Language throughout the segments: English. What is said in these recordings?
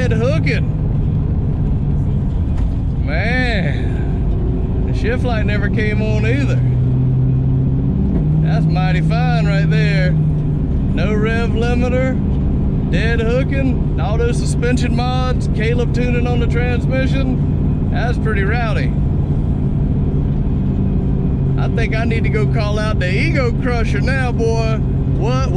dead hooking. Man, the shift light never came on either. That's mighty fine right there. No rev limiter, dead hooking, auto suspension mods, Caleb tuning on the transmission. That's pretty rowdy. I think I need to go call out the Ego Crusher now, boy. What?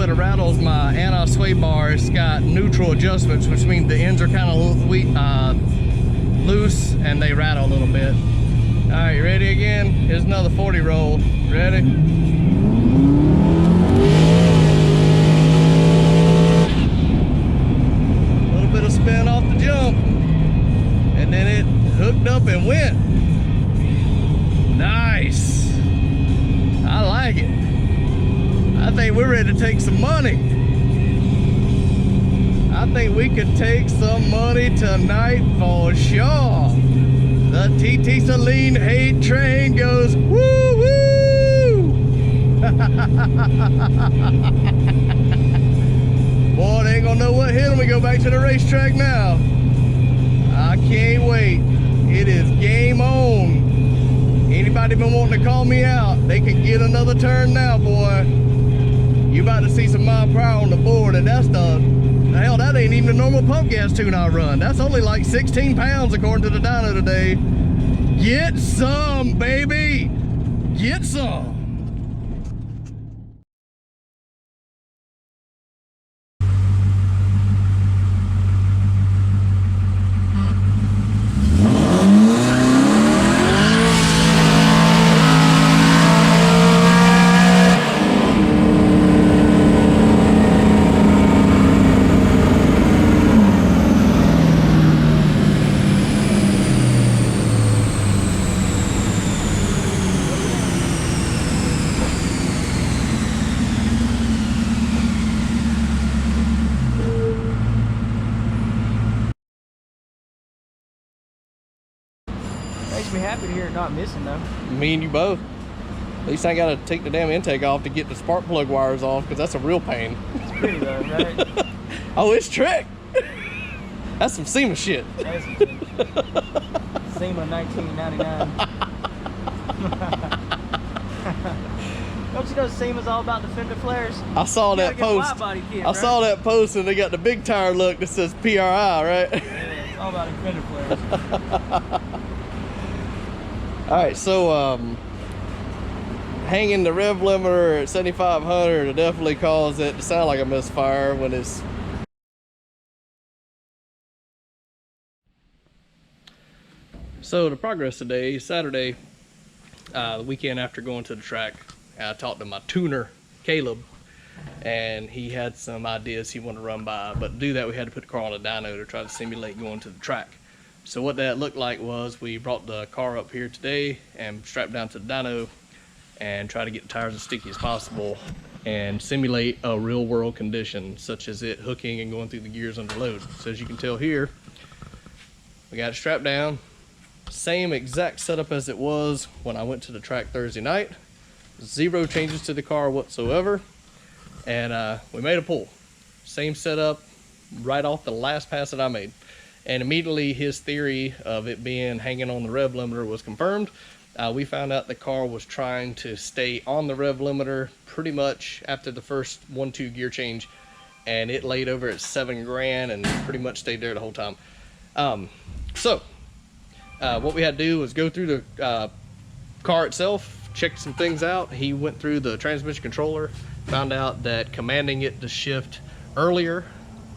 Rattles my anti-sway bar. It's got neutral adjustments, which means the ends are kind of loose and they rattle a little bit. All right, you ready again? Here's another 40 roll. Ready? A little bit of spin off the jump, and then it hooked up and went. Nice. I like it. I think we're ready to take some money. I think we could take some money tonight for sure. The TTSaleen hate train goes woo woo. Boy, they ain't gonna know what hit when we go back to the racetrack now. I can't wait. It is game on. Anybody been wanting to call me out, they can get another turn now, boy. You about to see some mile per hour on the board, and that's hell, that ain't even the normal pump gas tune I run. That's only like 16 pounds according to the dyno today. Get some, baby. Get some. Makes me happy to hear it not missing though. Me and you both. At least I ain't gotta take the damn intake off to get the spark plug wires off, because that's a real pain. It's pretty though, right? Oh, it's trick. That's some SEMA shit. That's some shit. SEMA 1999. Don't you know SEMA's all about the fender flares? I saw that post. I saw that post, and they got the big tire look that says PRI, right? Yeah, it's all about the fender flares. All right, so hanging the rev limiter at 7,500 will definitely cause it to sound like a misfire when it's. So the progress today, Saturday, the weekend after going to the track, I talked to my tuner, Caleb, and he had some ideas he wanted to run by, but to do that we had to put the car on a dyno to try to simulate going to the track. So what that looked like was we brought the car up here today and strapped down to the dyno and try to get the tires as sticky as possible and simulate a real world condition, such as it hooking and going through the gears under load. So as you can tell here, we got it strapped down. Same exact setup as it was when I went to the track Thursday night. Zero changes to the car whatsoever. And we made a pull. Same setup right off the last pass that I made. And immediately his theory of it being hanging on the rev limiter was confirmed. We found out the car was trying to stay on the rev limiter pretty much after the first 1-2 gear change, and it laid over at 7 grand and pretty much stayed there the whole time. What we had to do was go through the car itself, check some things out. He went through the transmission controller, found out that commanding it to shift earlier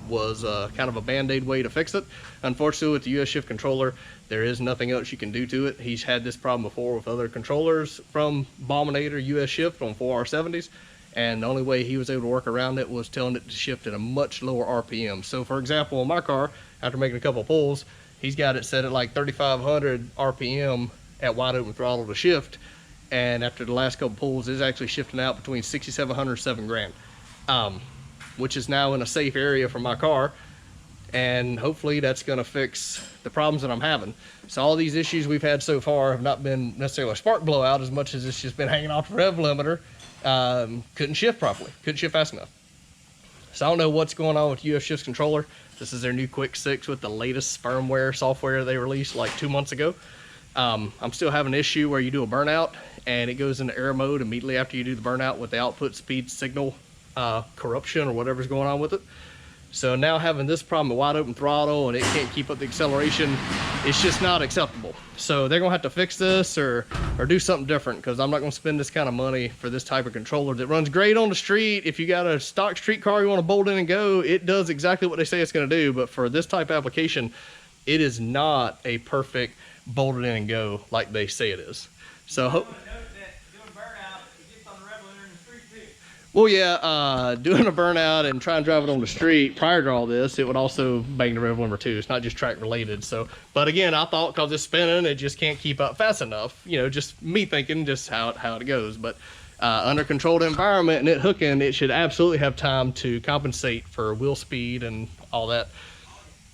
was kind of a band-aid way to fix it. Unfortunately, with the US shift controller, there is nothing else you can do to it. He's had this problem before with other controllers from Bominator US shift on 4R70s, and the only way he was able to work around it was telling it to shift at a much lower RPM. So for example, in my car, after making a couple pulls, He's got it set at like 3,500 RPM at wide open throttle to shift. And after the last couple pulls, it's actually shifting out between 6,700 and 7 grand, which is now in a safe area for my car. And hopefully that's gonna fix the problems that I'm having. So all these issues we've had so far have not been necessarily a spark blowout as much as it's just been hanging off the rev limiter. Couldn't shift properly, couldn't shift fast enough. So I don't know what's going on with UF Shift's controller. This is their new Quick6 with the latest firmware software they released like 2 months ago. I'm still having an issue where you do a burnout and it goes into error mode immediately after you do the burnout with the output speed signal corruption or whatever's going on with it. So now having this problem with wide open throttle and it can't keep up the acceleration, it's just not acceptable. So they're gonna have to fix this or do something different, because I'm not gonna spend this kind of money for this type of controller that runs great on the street. If you got a stock street car you wanna bolt in and go, it does exactly what they say it's gonna do. But for this type of application, it is not a perfect bolted in and go like they say it is. So well, yeah, doing a burnout and trying to drive it on the street prior to all this, it would also bang the rev limiter too. It's not just track related. So, but again, I thought because it's spinning, it just can't keep up fast enough. You know, just me thinking just how it goes. But under controlled environment and it hooking, it should absolutely have time to compensate for wheel speed and all that.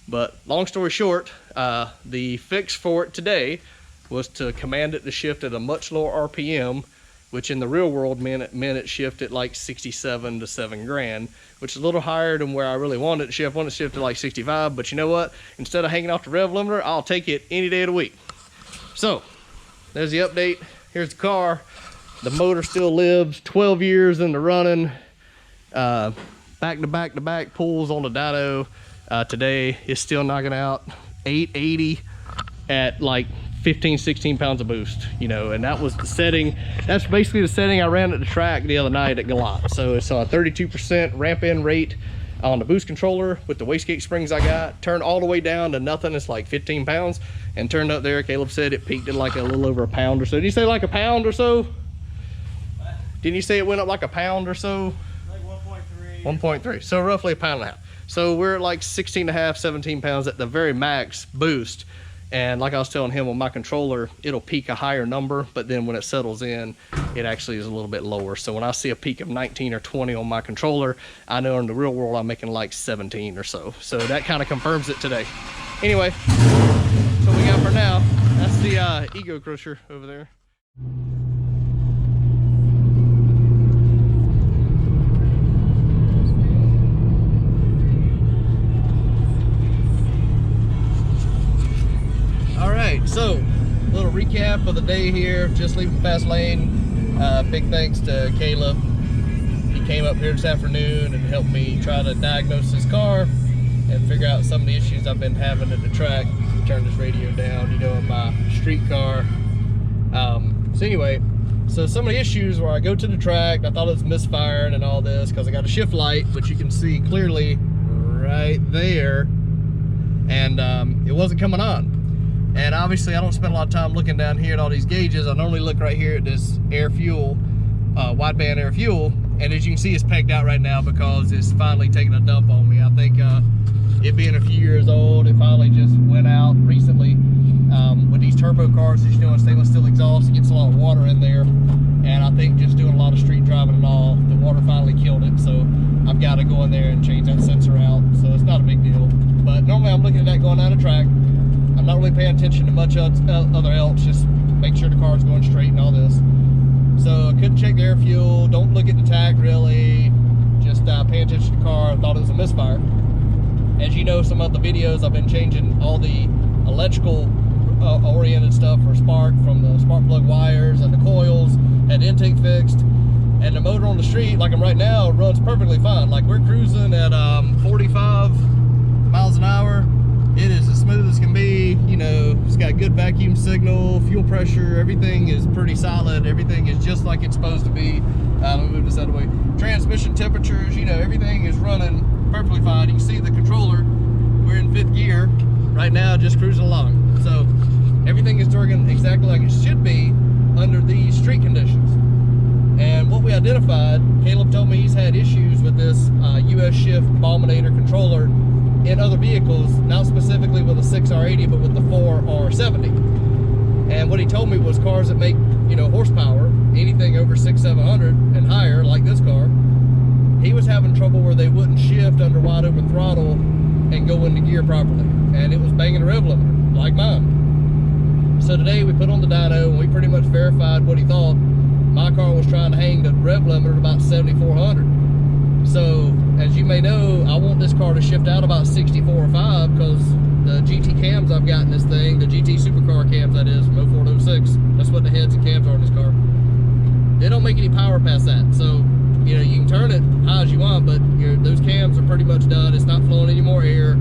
But long story short, the fix for it today was to command it to shift at a much lower RPM, which in the real world meant it shifted like 67 to 7 grand, which is a little higher than where I really wanted it to shift. I wanted it to shift to like 65, but you know what? Instead of hanging off the rev limiter, I'll take it any day of the week. So there's the update. Here's the car. The motor still lives, 12 years in the running. Back to back pulls on the dyno. Today is still knocking out 880 at like 15-16 pounds of boost, you know, and that was the setting. That's basically the setting I ran at the track the other night at Galot. So it's a 32% ramp in rate on the boost controller with the wastegate springs I got. Turned all the way down to nothing. It's like 15 pounds, and turned up there. Caleb said it peaked at like a little over a pound or so. Did you say like a pound or so? Didn't you say it went up like a pound or so? Like 1.3. 1.3. So roughly a pound and a half. So we're at like 16 and a half, 17 pounds at the very max boost. And like I was telling him, on my controller, it'll peak a higher number, but then when it settles in, it actually is a little bit lower. So when I see a peak of 19 or 20 on my controller, I know in the real world I'm making like 17 or so. So that kind of confirms it today. Anyway, that's what we got for now. That's the Ego Crusher over there. So, little recap of the day here, just leaving Fastlane. Big thanks to Caleb. He came up here this afternoon and helped me try to diagnose this car and figure out some of the issues I've been having at the track. Turn this radio down, you know, in my street car. So anyway, so some of the issues where I go to the track, I thought it was misfiring and all this because I got a shift light, which you can see clearly right there, and it wasn't coming on. And obviously I don't spend a lot of time looking down here at all these gauges. I normally look right here at this air fuel, wideband air fuel, and as you can see, it's pegged out right now because it's finally taking a dump on me. I think it being a few years old, it finally just went out recently. With these turbo cars, as you know, stainless steel exhaust, it gets a lot of water in there, and I think just doing a lot of street driving and all, the water finally killed it. So I've got to go in there and change that sensor out. So it's not a big deal, but normally I'm looking at that going down the track. I'm not really paying attention to much other else, just make sure the car's going straight and all this. So I couldn't check the air fuel, don't look at the tach really, just pay attention to the car. I thought it was a misfire. As you know, some of the videos I've been changing all the electrical oriented stuff for spark, from the spark plug wires and the coils, had the intake fixed, and the motor on the street, like I'm right now, runs perfectly fine. Like we're cruising at 45 miles an hour. It is as smooth as can be, you know, it's got good vacuum signal, fuel pressure, everything is pretty solid, everything is just like it's supposed to be. Let me move this out of the way. Transmission temperatures, you know, everything is running perfectly fine. You can see the controller, we're in 5th gear right now, just cruising along. So everything is working exactly like it should be under these street conditions. And what we identified, Caleb told me he's had issues with this US Shift Balminator controller in other vehicles, not specifically with a 6R80, but with the 4R70. And what he told me was cars that make, you know, horsepower, anything over 600-700 and higher, like this car, he was having trouble where they wouldn't shift under wide open throttle and go into gear properly. And it was banging a rev limiter, like mine. So today we put on the dyno and we pretty much verified what he thought. My car was trying to hang the rev limiter at about 7,400. So, as you may know, I want this car to shift out about 64 or 5 because the GT cams I've got in this thing, the GT supercar cams that is, from 04 to 06, that's what the heads and cams are in this car. They don't make any power past that. So, you know, you can turn it high as you want, but those cams are pretty much done. It's not flowing any more air.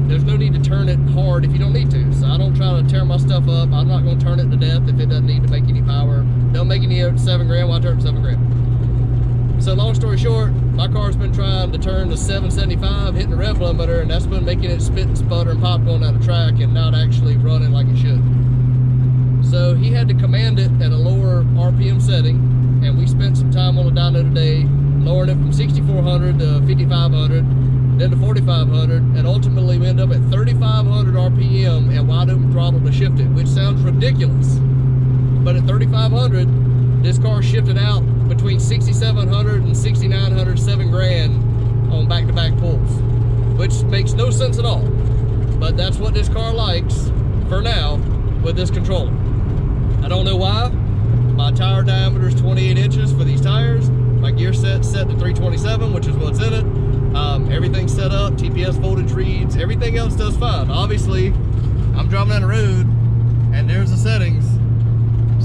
There's no need to turn it hard if you don't need to. So I don't try to tear my stuff up. I'm not going to turn it to death if it doesn't need to make any power. Don't make any 7 grand, why turn it 7 grand? So long story short, my car's been trying to turn to 775, hitting the rev limiter, and that's been making it spit and sputter and pop going down the track and not actually running like it should. So he had to command it at a lower RPM setting, and we spent some time on the dyno today, lowering it from 6,400 to 5,500, then to 4,500, and ultimately we end up at 3,500 RPM at wide open throttle to shift it, which sounds ridiculous. But at 3,500, this car shifted out between 6,700 and 6,900, 7 grand on back-to-back pulls, which makes no sense at all. But that's what this car likes for now with this controller. I don't know why. My tire diameter is 28 inches for these tires. My gear set's set to 327, which is what's in it. Everything's set up, TPS voltage reads, everything else does fine. Obviously, I'm driving down the road and there's the settings.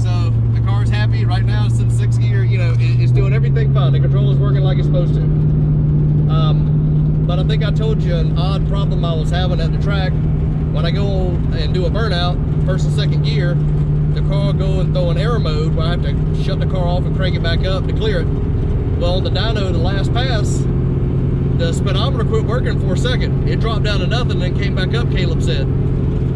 So the car's happy. Right now it's in 6th gear, you know, it's doing everything fine. The controller's working like it's supposed to. But I think I told you an odd problem I was having at the track. When I go and do a burnout, 1st and 2nd gear, the car will go and throw an error mode where I have to shut the car off and crank it back up to clear it. Well, on the dyno, the last pass, the speedometer quit working for a second. It dropped down to nothing and then came back up, Caleb said.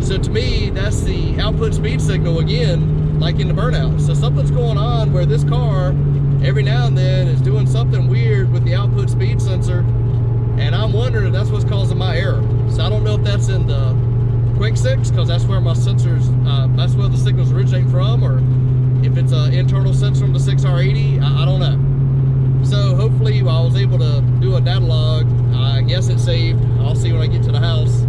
So to me, that's the output speed signal again, like in the burnout. So something's going on where this car, every now and then, is doing something weird with the output speed sensor, and I'm wondering if that's what's causing my error. So I don't know if that's in the Quick6, because that's where my sensors, that's where the signals originate from, or if it's an internal sensor from the 6R80, I don't know. So hopefully I was able to do a data log. I guess it saved. I'll see when I get to the house,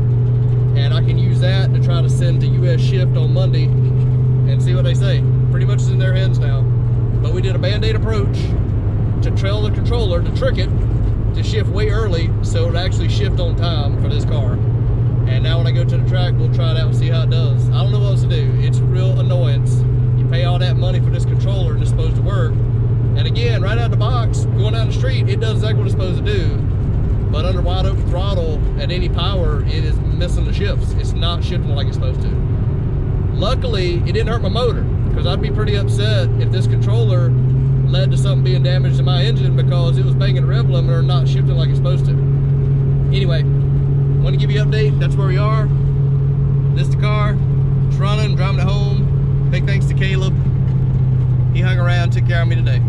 and I can use that to try to send to US Shift on Monday and see what they say. Pretty much it's in their hands now. But we did a band-aid approach to trail the controller, to trick it to shift way early so it would actually shift on time for this car. And now when I go to the track, we'll try it out and see how it does. I don't know what else to do. It's a real annoyance. You pay all that money for this controller and it's supposed to work. And again, right out of the box, going down the street, it does exactly what it's supposed to do. But under wide open throttle, at any power, it is missing the shifts. It's not shifting like it's supposed to. Luckily, it didn't hurt my motor, because I'd be pretty upset if this controller led to something being damaged in my engine because it was banging the rev limiter and not shifting like it's supposed to. Anyway, I want to give you an update. That's where we are. This is the car. It's running, driving it home. Big thanks to Caleb. He hung around, took care of me today.